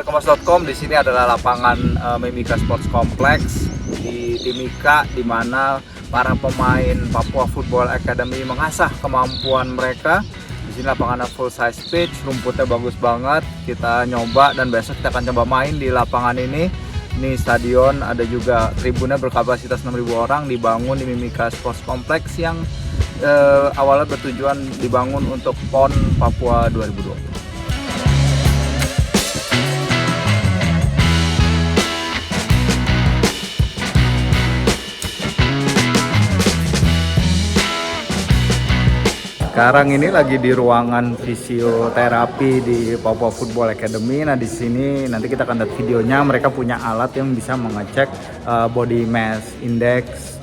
Kompas.com. Di sini adalah lapangan Mimika Sports Complex di Timika, di mana para pemain Papua Football Academy mengasah kemampuan mereka. Di sini lapangannya full size pitch, rumputnya bagus banget. Kita nyoba dan besok kita akan coba main di lapangan ini. Ini stadion, ada juga tribunnya berkapasitas 6.000 orang, dibangun di Mimika Sports Complex yang awalnya bertujuan dibangun untuk PON Papua 2020. Sekarang ini lagi di ruangan fisioterapi di Papua Football Academy. Nah, di sini nanti kita akan lihat videonya. Mereka punya alat yang bisa mengecek body mass index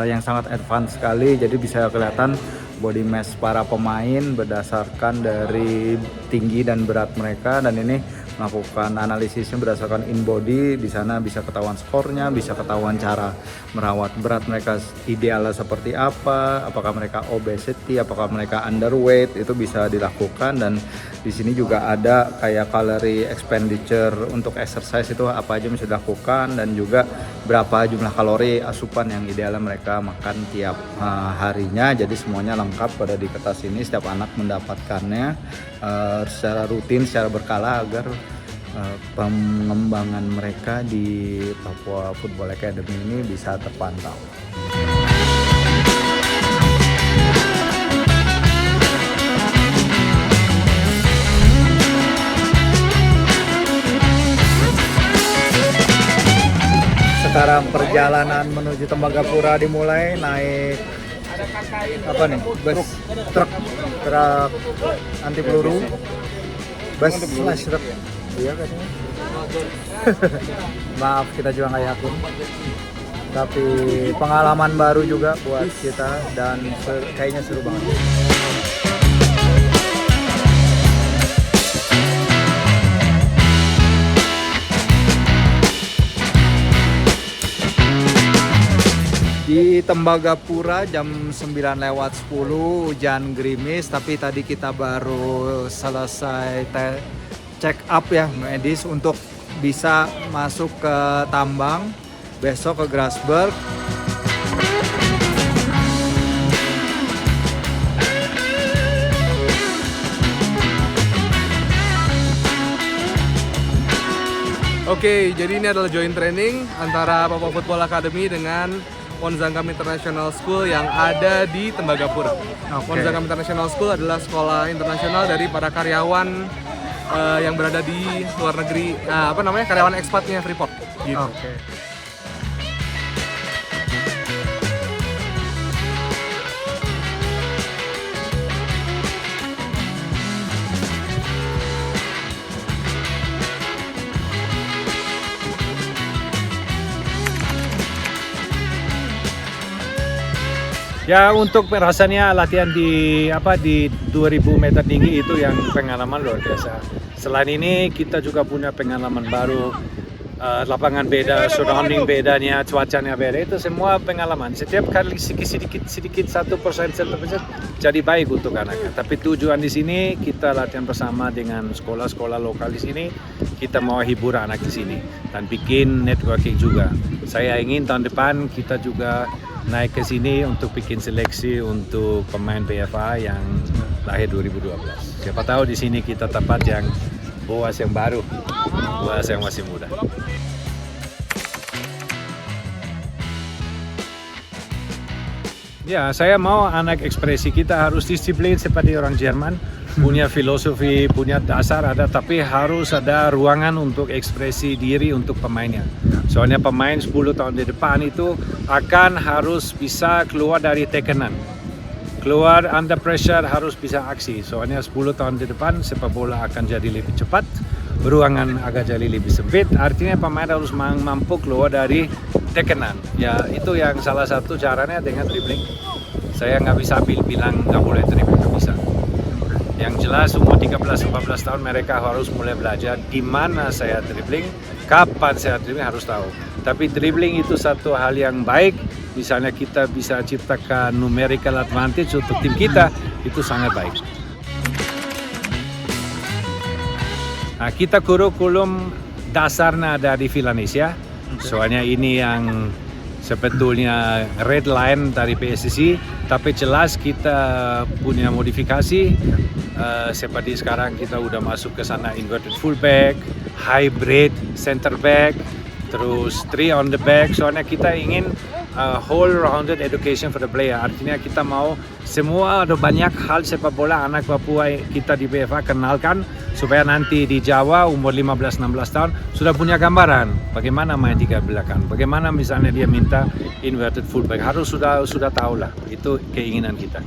yang sangat advance sekali. Jadi bisa kelihatan body mass para pemain berdasarkan dari tinggi dan berat mereka, dan ini melakukan analisisnya berdasarkan in body. Di sana bisa ketahuan skornya, bisa ketahuan cara merawat berat mereka idealnya seperti apa, apakah mereka obesity, apakah mereka underweight, itu bisa dilakukan. Dan di sini juga ada kayak calorie expenditure untuk exercise, itu apa aja bisa dilakukan, dan juga berapa jumlah kalori asupan yang idealnya mereka makan tiap harinya. Jadi semuanya lengkap pada di kertas ini, setiap anak mendapatkannya secara rutin, secara berkala, agar pengembangan mereka di Papua Football Academy ini bisa terpantau. Sekarang perjalanan menuju Tembagapura dimulai, naik apa nih? Bus truk anti peluru, bus slash truk. Iya katanya. Maaf, kita juga nggak yakin. Tapi pengalaman baru juga buat kita, dan kayaknya seru banget. Di Tembagapura jam 9:10, hujan gerimis, tapi tadi kita baru selesai check up ya medis untuk bisa masuk ke tambang, besok ke Grasberg. Oke, jadi ini adalah joint training antara Papua Football Academy dengan Wonzangkam International School yang ada di Tembagapura. Wonzangkam International School adalah sekolah internasional dari para karyawan yang berada di luar negeri, karyawan ekspatnya Freeport gitu. Ya, untuk rasanya latihan di 2000 meter tinggi itu yang pengalaman luar biasa. Selain ini kita juga punya pengalaman baru, lapangan beda, surrounding bedanya, cuacanya beda, itu semua pengalaman. Setiap kali sedikit 1% jadi baik untuk anaknya. Tapi tujuan di sini kita latihan bersama dengan sekolah-sekolah lokal di sini. Kita mau hibur anak di sini dan bikin networking juga. Saya ingin tahun depan kita juga naik ke sini untuk bikin seleksi untuk pemain PFA yang lahir 2012. Siapa tahu di sini kita dapat yang boas yang baru, boas yang masih muda. Ya, saya mau anak ekspresi kita harus disiplin seperti orang Jerman, punya filosofi, punya dasar ada, tapi harus ada ruangan untuk ekspresi diri untuk pemainnya. Soalnya pemain 10 tahun di depan itu akan harus bisa keluar dari tekanan. Keluar under pressure, harus bisa aksi. Soalnya 10 tahun di depan sepak bola akan jadi lebih cepat, ruangan akan jadi lebih sempit. Artinya pemain harus mampu keluar dari tekanan. Ya, itu yang salah satu caranya dengan dribbling. Saya nggak bisa bilang nggak boleh dribbling, nggak bisa. Yang jelas umur 13-14 tahun mereka harus mulai belajar di mana saya dribbling, kapan saya dribbling harus tahu. Tapi dribbling itu satu hal yang baik, misalnya kita bisa ciptakan numerical advantage untuk tim kita, itu sangat baik. Nah, kita kurikulum dasarnya ada di Villanesia. Soalnya ini yang sebetulnya red line dari PSSI, tapi jelas kita punya modifikasi. Seperti sekarang kita udah masuk ke sana inverted fullback, hybrid center back, terus 3 on the back. Soalnya kita ingin whole rounded education for the player. Artinya kita mau semua ada banyak hal sepak bola anak Papua kita di BFA kenalkan supaya nanti di Jawa umur 15-16 tahun sudah punya gambaran bagaimana main tiga belakang, bagaimana misalnya dia minta inverted fullback, harus sudah tahu lah. Itu keinginan kita.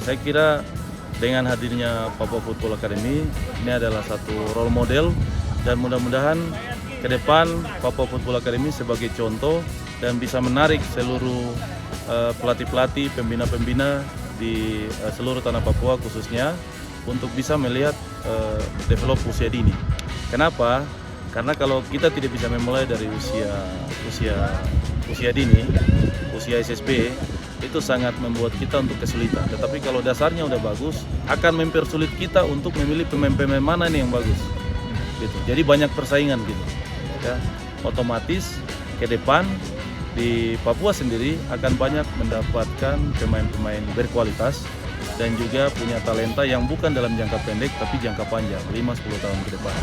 Saya kira dengan hadirnya Papua Football Academy ini adalah satu role model, dan mudah-mudahan ke depan Papua Football Academy sebagai contoh dan bisa menarik seluruh pelatih-pelatih, pembina-pembina di seluruh tanah Papua khususnya untuk bisa melihat develop usia dini. Kenapa? Karena kalau kita tidak bisa memulai dari usia dini, usia SSB, itu sangat membuat kita untuk kesulitan. Tetapi kalau dasarnya udah bagus, akan mempersulit kita untuk memilih pemain-pemain mana nih yang bagus. Gitu. Jadi banyak persaingan gitu. Ya, otomatis ke depan di Papua sendiri akan banyak mendapatkan pemain-pemain berkualitas dan juga punya talenta yang bukan dalam jangka pendek tapi jangka panjang, 5-10 tahun ke depan.